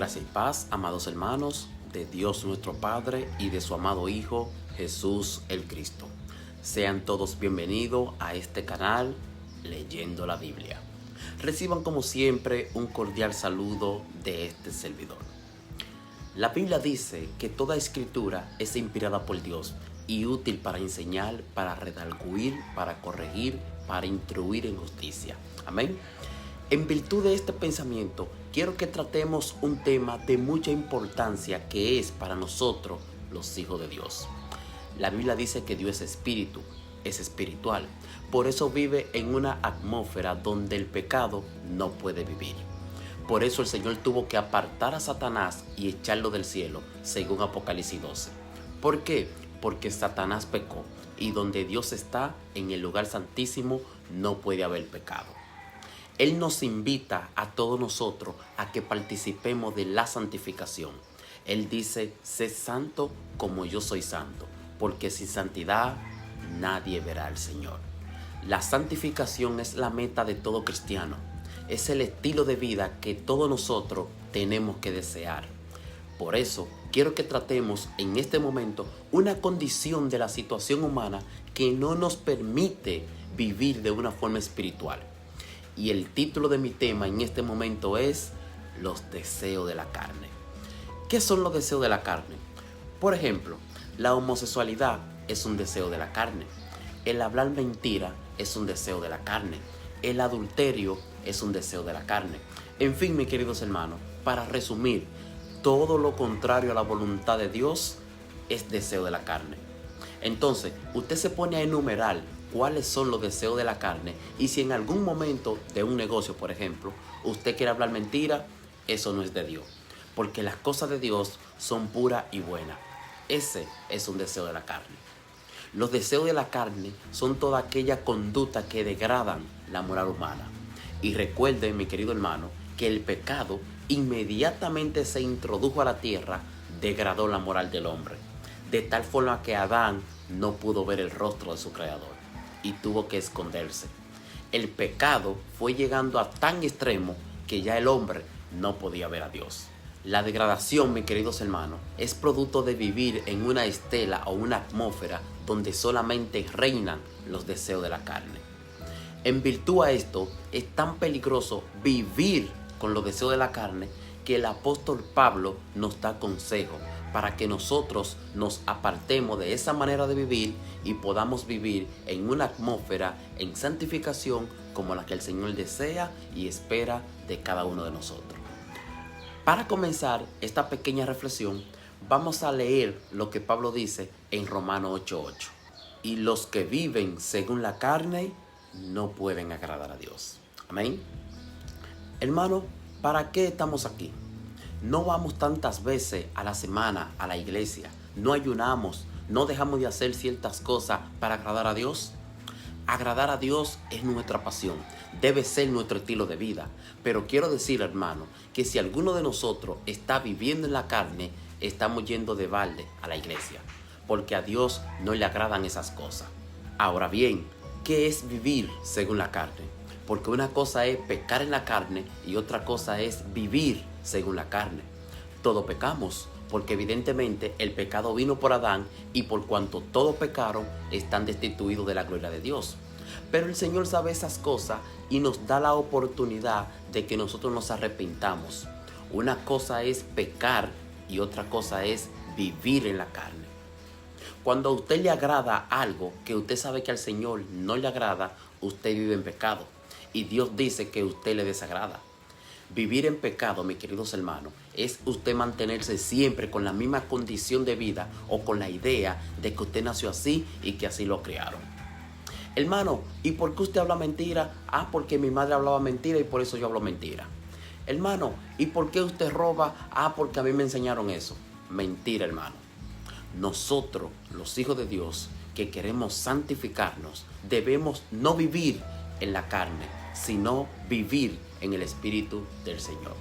Gracia y paz, amados hermanos, de Dios nuestro Padre y de su amado Hijo, Jesús el Cristo. Sean todos bienvenidos a este canal, Leyendo la Biblia. Reciban como siempre un cordial saludo de este servidor. La Biblia dice que toda escritura es inspirada por Dios y útil para enseñar, para redarguir, para corregir, para instruir en justicia. Amén. En virtud de este pensamiento, quiero que tratemos un tema de mucha importancia que es para nosotros, los hijos de Dios. La Biblia dice que Dios es espíritu, es espiritual. Por eso vive en una atmósfera donde el pecado no puede vivir. Por eso el Señor tuvo que apartar a Satanás y echarlo del cielo, según Apocalipsis 12. ¿Por qué? Porque Satanás pecó y donde Dios está, en el lugar santísimo, no puede haber pecado. Él nos invita a todos nosotros a que participemos de la santificación. Él dice, sé santo como yo soy santo, porque sin santidad nadie verá al Señor. La santificación es la meta de todo cristiano. Es el estilo de vida que todos nosotros tenemos que desear. Por eso, quiero que tratemos en este momento una condición de la situación humana que no nos permite vivir de una forma espiritual. Y el título de mi tema en este momento es los deseos de la carne. ¿Qué son los deseos de la carne? Por ejemplo, la homosexualidad es un deseo de la carne. El hablar mentira es un deseo de la carne. El adulterio es un deseo de la carne. En fin, mis queridos hermanos, para resumir, todo lo contrario a la voluntad de Dios es deseo de la carne. Entonces, usted se pone a enumerar cuáles son los deseos de la carne y si en algún momento de un negocio, por ejemplo, usted quiere hablar mentira, eso no es de Dios, porque las cosas de Dios son puras y buenas. Ese es un deseo de la carne. Los deseos de la carne son toda aquella conducta que degradan la moral humana. Y recuerde, mi querido hermano, que el pecado inmediatamente se introdujo a la tierra, degradó la moral del hombre, de tal forma que Adán no pudo ver el rostro de su creador y tuvo que esconderse. El pecado fue llegando a tan extremo que ya el hombre no podía ver a Dios. La degradación, mis queridos hermanos, es producto de vivir en una estela o una atmósfera donde solamente reinan los deseos de la carne. En virtud a esto, es tan peligroso vivir con los deseos de la carne que el apóstol Pablo nos da consejo para que nosotros nos apartemos de esa manera de vivir y podamos vivir en una atmósfera en santificación como la que el Señor desea y espera de cada uno de nosotros. Para comenzar esta pequeña reflexión, vamos a leer lo que Pablo dice en Romanos 8:8. Y los que viven según la carne no pueden agradar a Dios. Amén. Hermano, ¿para qué estamos aquí? No vamos tantas veces a la semana a la iglesia, no ayunamos, no dejamos de hacer ciertas cosas para agradar a Dios. Agradar a Dios es nuestra pasión, debe ser nuestro estilo de vida. Pero quiero decir, hermano, que si alguno de nosotros está viviendo en la carne, estamos yendo de balde a la iglesia, porque a Dios no le agradan esas cosas. Ahora bien, ¿qué es vivir según la carne? Porque una cosa es pecar en la carne y otra cosa es vivir según la carne. Todos pecamos, porque evidentemente el pecado vino por Adán y por cuanto todos pecaron, están destituidos de la gloria de Dios. Pero el Señor sabe esas cosas y nos da la oportunidad de que nosotros nos arrepintamos. Una cosa es pecar y otra cosa es vivir en la carne. Cuando a usted le agrada algo que usted sabe que al Señor no le agrada, usted vive en pecado. Y Dios dice que a usted le desagrada. Vivir en pecado, mis queridos hermanos, es usted mantenerse siempre con la misma condición de vida o con la idea de que usted nació así y que así lo criaron. Hermano, ¿y por qué usted habla mentira? Porque mi madre hablaba mentira y por eso yo hablo mentira. Hermano, ¿y por qué usted roba? Porque a mí me enseñaron eso. Mentira, hermano. Nosotros, los hijos de Dios, que queremos santificarnos, debemos no vivir en la carne, sino vivir en el Espíritu del Señor.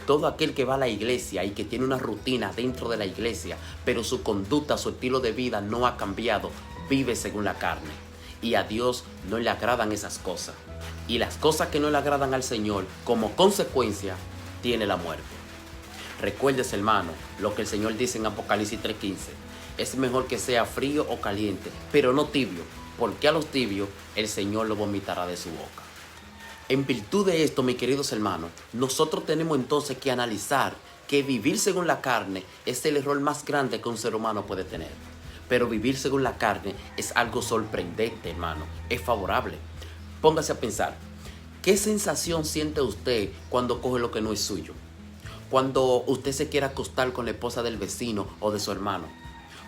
Todo aquel que va a la iglesia y que tiene una rutina dentro de la iglesia, pero su conducta, su estilo de vida no ha cambiado, vive según la carne. Y a Dios no le agradan esas cosas. Y las cosas que no le agradan al Señor, como consecuencia, tiene la muerte. Recuerdes, hermano, lo que el Señor dice en Apocalipsis 3:15. Es mejor que sea frío o caliente, pero no tibio, porque a los tibios el Señor lo vomitará de su boca. En virtud de esto, mis queridos hermanos, nosotros tenemos entonces que analizar que vivir según la carne es el error más grande que un ser humano puede tener. Pero vivir según la carne es algo sorprendente, hermano, es favorable. Póngase a pensar, ¿qué sensación siente usted cuando coge lo que no es suyo? Cuando usted se quiere acostar con la esposa del vecino o de su hermano.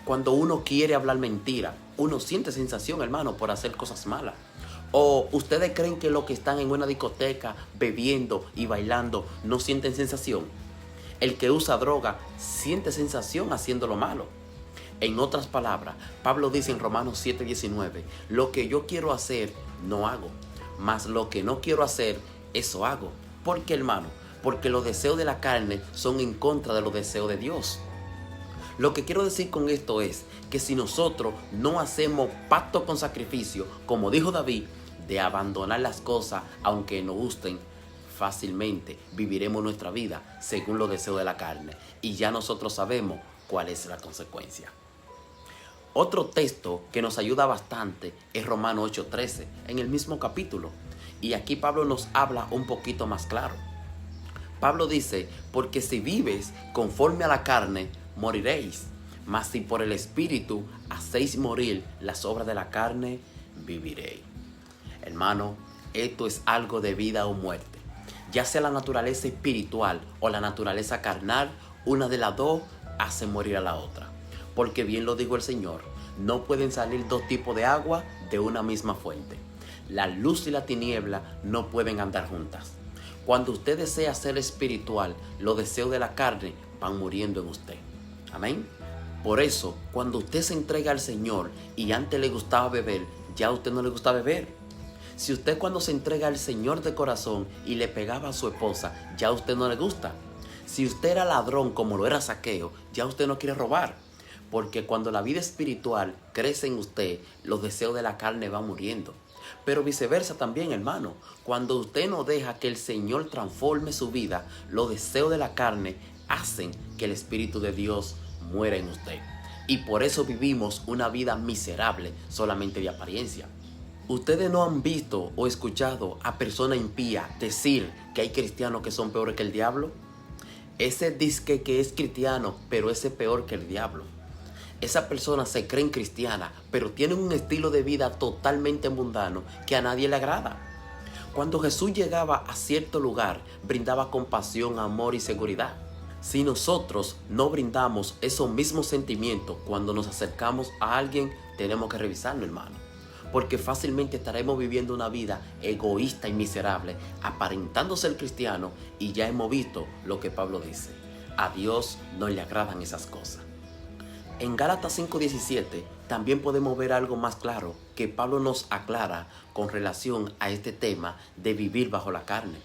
Cuando uno quiere hablar mentira, uno siente sensación, hermano, por hacer cosas malas. ¿O ustedes creen que los que están en una discoteca bebiendo y bailando no sienten sensación? El que usa droga siente sensación haciendo lo malo. En otras palabras, Pablo dice en Romanos 7:19, lo que yo quiero hacer no hago, mas lo que no quiero hacer, eso hago. ¿Por qué, hermano? Porque los deseos de la carne son en contra de los deseos de Dios. Lo que quiero decir con esto es que si nosotros no hacemos pacto con sacrificio, como dijo David, de abandonar las cosas aunque nos gusten, fácilmente viviremos nuestra vida según los deseos de la carne. Y ya nosotros sabemos cuál es la consecuencia. Otro texto que nos ayuda bastante es Romanos 8:13, en el mismo capítulo. Y aquí Pablo nos habla un poquito más claro. Pablo dice, porque si vives conforme a la carne, moriréis. Mas si por el Espíritu hacéis morir las obras de la carne, viviréis. Hermano, esto es algo de vida o muerte. Ya sea la naturaleza espiritual o la naturaleza carnal, una de las dos hace morir a la otra. Porque bien lo dijo el Señor, no pueden salir dos tipos de agua de una misma fuente. La luz y la tiniebla no pueden andar juntas. Cuando usted desea ser espiritual, los deseos de la carne van muriendo en usted. Amén. Por eso, cuando usted se entrega al Señor y antes le gustaba beber, ya a usted no le gusta beber. Si usted cuando se entrega al Señor de corazón y le pegaba a su esposa, ya a usted no le gusta. Si usted era ladrón como lo era Zaqueo, ya usted no quiere robar. Porque cuando la vida espiritual crece en usted, los deseos de la carne van muriendo. Pero viceversa también, hermano. Cuando usted no deja que el Señor transforme su vida, los deseos de la carne hacen que el Espíritu de Dios muera en usted. Y por eso vivimos una vida miserable solamente de apariencia. Ustedes no han visto o escuchado a personas impías decir que hay cristianos que son peores que el diablo. Ese dice que es cristiano, pero ese es peor que el diablo. Esa persona se creen cristiana, pero tienen un estilo de vida totalmente mundano que a nadie le agrada. Cuando Jesús llegaba a cierto lugar, brindaba compasión, amor y seguridad. Si nosotros no brindamos esos mismos sentimientos cuando nos acercamos a alguien, tenemos que revisarlo, hermano. Porque fácilmente estaremos viviendo una vida egoísta y miserable, aparentando ser cristiano, y ya hemos visto lo que Pablo dice. A Dios no le agradan esas cosas. En Gálatas 5:17 también podemos ver algo más claro que Pablo nos aclara con relación a este tema de vivir bajo la carne.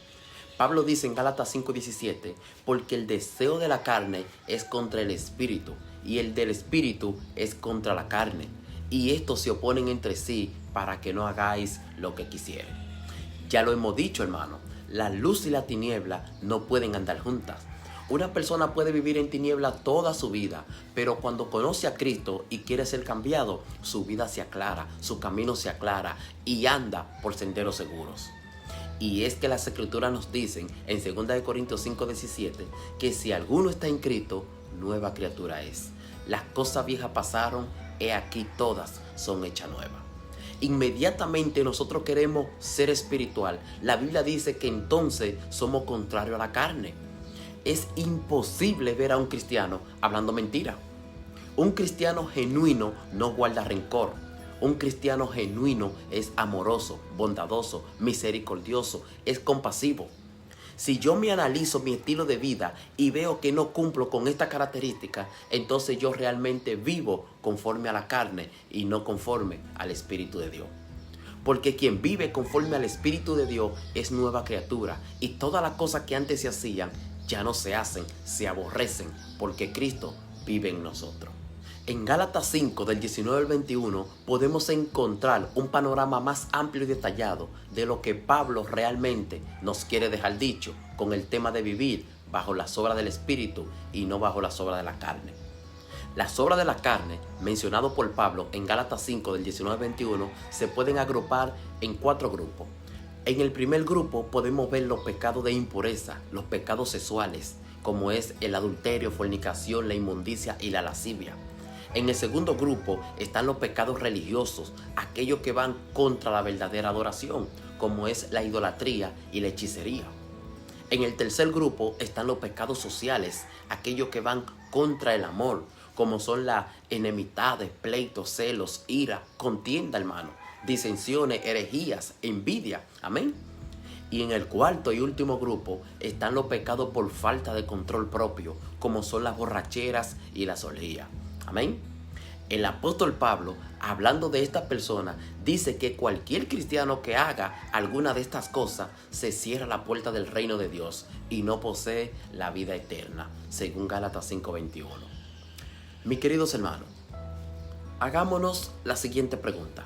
Pablo dice en Gálatas 5:17, porque el deseo de la carne es contra el espíritu y el del espíritu es contra la carne. Y estos se oponen entre sí para que no hagáis lo que quisieren. Ya lo hemos dicho, hermano, la luz y la tiniebla no pueden andar juntas. Una persona puede vivir en tiniebla toda su vida, pero cuando conoce a Cristo y quiere ser cambiado, su vida se aclara, su camino se aclara y anda por senderos seguros. Y es que las Escrituras nos dicen en 2 Corintios 5:17 que si alguno está en Cristo, nueva criatura es. Las cosas viejas pasaron, he aquí todas son hechas nuevas. Inmediatamente nosotros queremos ser espiritual. La Biblia dice que entonces somos contrarios a la carne. Es imposible ver a un cristiano hablando mentira. Un cristiano genuino no guarda rencor. Un cristiano genuino es amoroso, bondadoso, misericordioso, es compasivo. Si yo me analizo mi estilo de vida y veo que no cumplo con esta característica, entonces yo realmente vivo conforme a la carne y no conforme al Espíritu de Dios. Porque quien vive conforme al Espíritu de Dios es nueva criatura y todas las cosas que antes se hacían ya no se hacen, se aborrecen, porque Cristo vive en nosotros. En Gálatas 5, del 19 al 21, podemos encontrar un panorama más amplio y detallado de lo que Pablo realmente nos quiere dejar dicho con el tema de vivir bajo las obras del Espíritu y no bajo las obras de la carne. Las obras de la carne, mencionado por Pablo en Gálatas 5 del 19 al 21, se pueden agrupar en 4 grupos. En el primer grupo podemos ver los pecados de impureza, los pecados sexuales, como es el adulterio, fornicación, la inmundicia y la lascivia. En el segundo grupo están los pecados religiosos, aquellos que van contra la verdadera adoración, como es la idolatría y la hechicería. En el tercer grupo están los pecados sociales, aquellos que van contra el amor, como son las enemistades, pleitos, celos, ira, contienda, hermano, disensiones, herejías, envidia. Amén. Y en el cuarto y último grupo están los pecados por falta de control propio, como son las borracheras y las orgías. Amén. El apóstol Pablo, hablando de esta persona, dice que cualquier cristiano que haga alguna de estas cosas se cierra la puerta del reino de Dios y no posee la vida eterna, según Gálatas 5:21. Mis queridos hermanos, hagámonos la siguiente pregunta.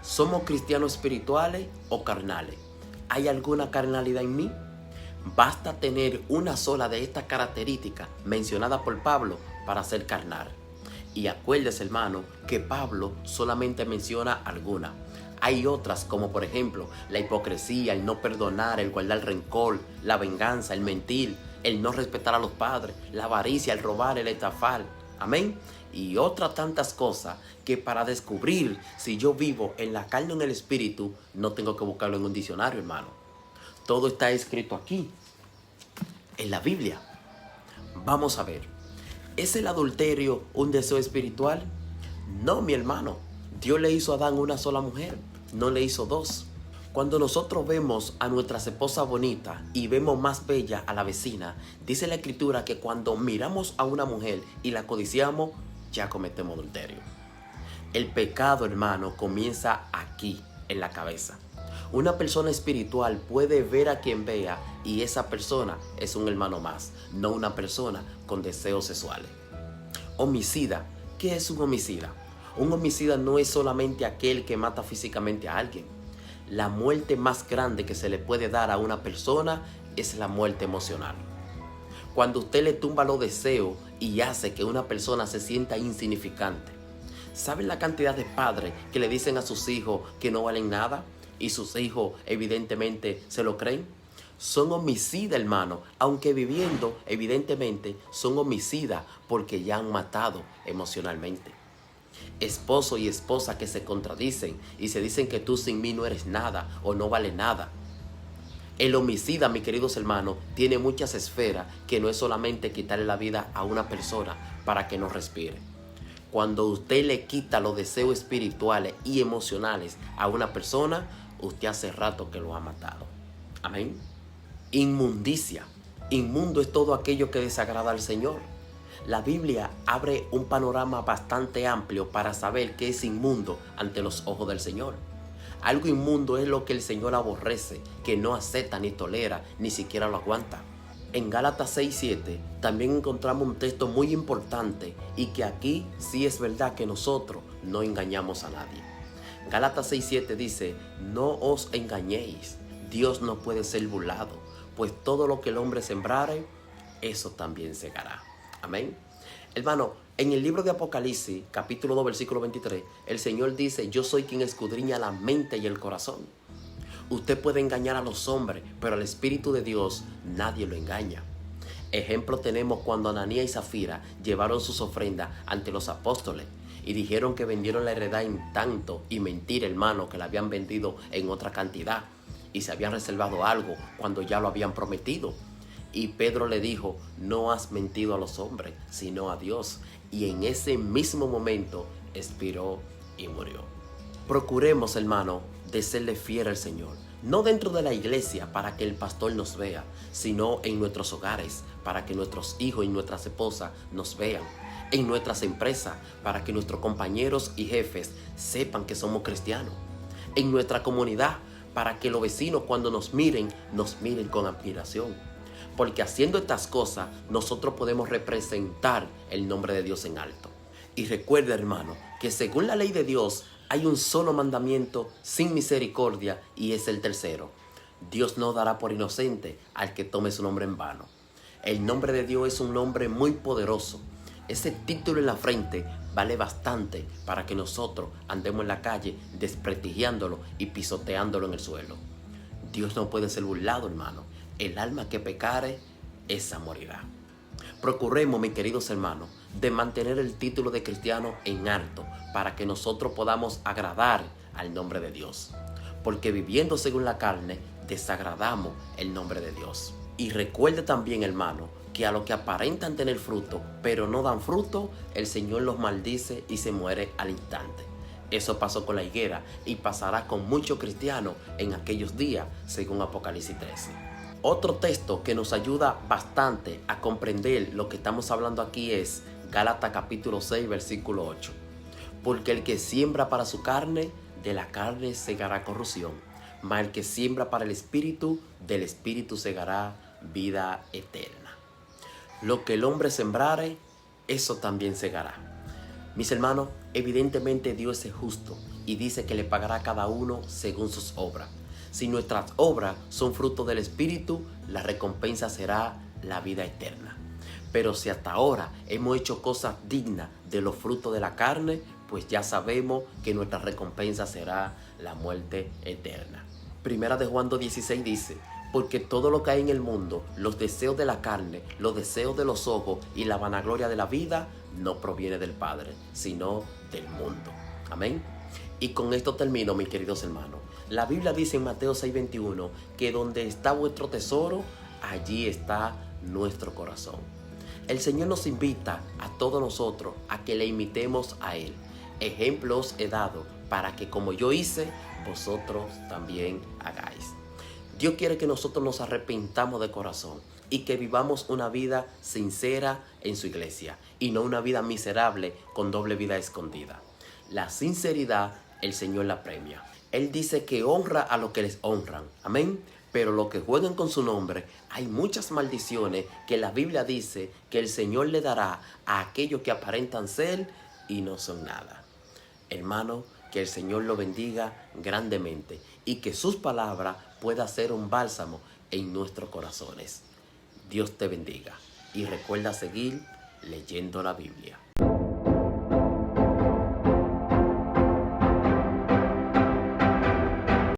¿Somos cristianos espirituales o carnales? ¿Hay alguna carnalidad en mí? Basta tener una sola de estas características mencionadas por Pablo para ser carnal. Y acuérdese, hermano, que Pablo solamente menciona algunas. Hay otras como por ejemplo la hipocresía, el no perdonar, el guardar rencor, la venganza, el mentir, el no respetar a los padres, la avaricia, el robar, el estafar. Amén. Y otras tantas cosas que para descubrir si yo vivo en la carne o en el espíritu, no tengo que buscarlo en un diccionario, hermano. Todo está escrito aquí, en la Biblia. Vamos a ver. ¿Es el adulterio un deseo espiritual? No, mi hermano. Dios le hizo a Adán una sola mujer, no le hizo dos. Cuando nosotros vemos a nuestras esposas bonitas y vemos más bella a la vecina, dice la Escritura que cuando miramos a una mujer y la codiciamos, ya cometemos adulterio. El pecado, hermano, comienza aquí, en la cabeza. Una persona espiritual puede ver a quien vea y esa persona es un hermano más, no una persona con deseos sexuales. Homicida. ¿Qué es un homicida? Un homicida no es solamente aquel que mata físicamente a alguien. La muerte más grande que se le puede dar a una persona es la muerte emocional. Cuando usted le tumba los deseos y hace que una persona se sienta insignificante. ¿Saben la cantidad de padres que le dicen a sus hijos que no valen nada? Y sus hijos evidentemente se lo creen. Son homicidas, hermano, aunque viviendo evidentemente son homicidas porque ya han matado emocionalmente. Esposo y esposa que se contradicen y se dicen que tú sin mí no eres nada o no vale nada. El homicida, mis queridos hermanos, tiene muchas esferas que no es solamente quitarle la vida a una persona para que no respire. Cuando usted le quita los deseos espirituales y emocionales a una persona, usted hace rato que lo ha matado. Amén. Inmundicia. Inmundo es todo aquello que desagrada al Señor. La Biblia abre un panorama bastante amplio para saber qué es inmundo ante los ojos del Señor. Algo inmundo es lo que el Señor aborrece, que no acepta ni tolera, ni siquiera lo aguanta. En Gálatas 6:7 también encontramos un texto muy importante y que aquí sí es verdad que nosotros no engañamos a nadie. Gálatas 6:7 dice: no os engañéis, Dios no puede ser burlado, pues todo lo que el hombre sembrare, eso también segará. Amén. Hermano, en el libro de Apocalipsis, capítulo 2, versículo 23, el Señor dice: yo soy quien escudriña la mente y el corazón. Usted puede engañar a los hombres, pero al Espíritu de Dios nadie lo engaña. Ejemplo tenemos cuando Ananías y Zafira llevaron sus ofrendas ante los apóstoles y dijeron que vendieron la heredad en tanto y mentira, hermano, que la habían vendido en otra cantidad y se habían reservado algo cuando ya lo habían prometido. Y Pedro le dijo: no has mentido a los hombres, sino a Dios. Y en ese mismo momento expiró y murió. Procuremos, hermano, de serle fiel al Señor. No dentro de la iglesia para que el pastor nos vea, sino en nuestros hogares para que nuestros hijos y nuestras esposas nos vean. En nuestras empresas para que nuestros compañeros y jefes sepan que somos cristianos. En nuestra comunidad para que los vecinos cuando nos miren con admiración. Porque haciendo estas cosas nosotros podemos representar el nombre de Dios en alto. Y recuerda, hermano, que según la ley de Dios hay un solo mandamiento sin misericordia y es el tercero: Dios no dará por inocente al que tome su nombre en vano. El nombre de Dios es un nombre muy poderoso. Ese título en la frente vale bastante para que nosotros andemos en la calle desprestigiándolo y pisoteándolo en el suelo. Dios no puede ser burlado, hermano. El alma que pecare, esa morirá. Procuremos, mis queridos hermanos, de mantener el título de cristiano en alto para que nosotros podamos agradar al nombre de Dios. Porque viviendo según la carne, desagradamos el nombre de Dios. Y recuerde también, hermano, que a los que aparentan tener fruto, pero no dan fruto, el Señor los maldice y se muere al instante. Eso pasó con la higuera y pasará con muchos cristianos en aquellos días, según Apocalipsis 13. Otro texto que nos ayuda bastante a comprender lo que estamos hablando aquí es Gálatas capítulo 6, versículo 8. Porque el que siembra para su carne, de la carne segará corrupción, mas el que siembra para el Espíritu, del Espíritu segará vida eterna. Lo que el hombre sembrare, eso también segará. Mis hermanos, evidentemente Dios es justo y dice que le pagará a cada uno según sus obras. Si nuestras obras son fruto del Espíritu, la recompensa será la vida eterna. Pero si hasta ahora hemos hecho cosas dignas de los frutos de la carne, pues ya sabemos que nuestra recompensa será la muerte eterna. Primera de Juan 2:16 dice: porque todo lo que hay en el mundo, los deseos de la carne, los deseos de los ojos y la vanagloria de la vida, no proviene del Padre, sino del mundo. Amén. Y con esto termino, mis queridos hermanos. La Biblia dice en Mateo 6:21 que donde está vuestro tesoro, allí está nuestro corazón. El Señor nos invita a todos nosotros a que le imitemos a Él. Ejemplos he dado para que como yo hice, vosotros también hagáis. Dios quiere que nosotros nos arrepintamos de corazón y que vivamos una vida sincera en su iglesia y no una vida miserable con doble vida escondida. La sinceridad el Señor la premia. Él dice que honra a los que les honran. Amén. Pero los que juegan con su nombre, hay muchas maldiciones que la Biblia dice que el Señor le dará a aquellos que aparentan ser y no son nada. Hermano, que el Señor lo bendiga grandemente y que sus palabras puedan ser un bálsamo en nuestros corazones. Dios te bendiga y recuerda seguir leyendo la Biblia.